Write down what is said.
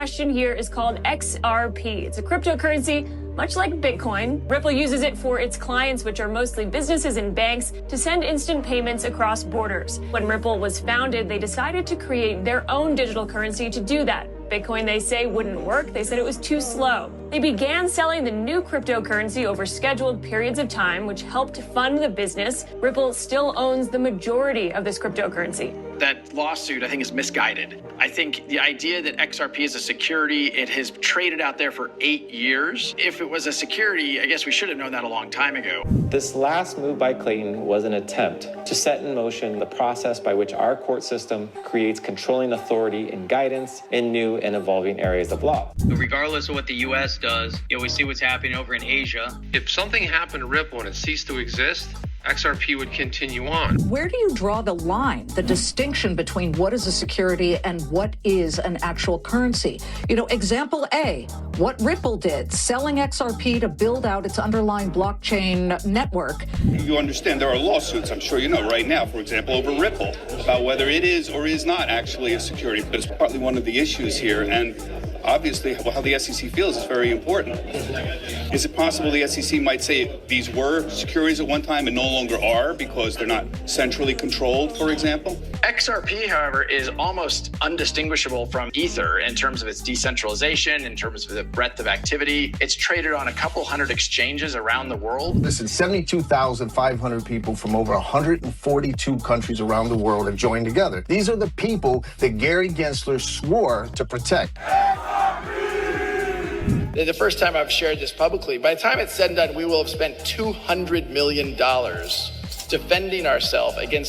Question here is called XRP. It's a cryptocurrency, much like Bitcoin. Ripple uses it for its clients, which are mostly businesses and banks, to send instant payments across borders. When Ripple was founded, they decided to create their own digital currency to do that. Bitcoin, they say, wouldn't work. They said it was too slow. They began selling the new cryptocurrency over scheduled periods of time, which helped fund the business. Ripple still owns the majority of this cryptocurrency. That lawsuit, I think, is misguided. I think the idea that XRP is a security, it has traded out there for 8 years. If it was a security, I guess we should have known that a long time ago. This last move by Clayton was an attempt to set in motion the process by which our court system creates controlling authority and guidance in new and evolving areas of law. Regardless of what the U.S. does, we see what's happening over in Asia. If something happened to Ripple and it ceased to exist, XRP would continue on. Where do you draw the line, the distinction between what is a security and what is an actual currency? Example A, what Ripple did, selling XRP to build out its underlying blockchain network. You understand there are lawsuits, I'm sure you know right now, for example, over Ripple, about whether it is or is not actually a security. But it's partly one of the issues here. And obviously, how the SEC feels is very important. Is it possible the SEC might say these were securities at one time and no longer are because they're not centrally controlled, for example? XRP, however, is almost undistinguishable from Ether in terms of its decentralization, in terms of the breadth of activity. It's traded on a couple hundred exchanges around the world. Listen, 72,500 people from over 142 countries around the world have joined together. These are the people that Gary Gensler swore to protect. The first time I've shared this publicly, by the time it's said and done, we will have spent $200 million defending ourselves against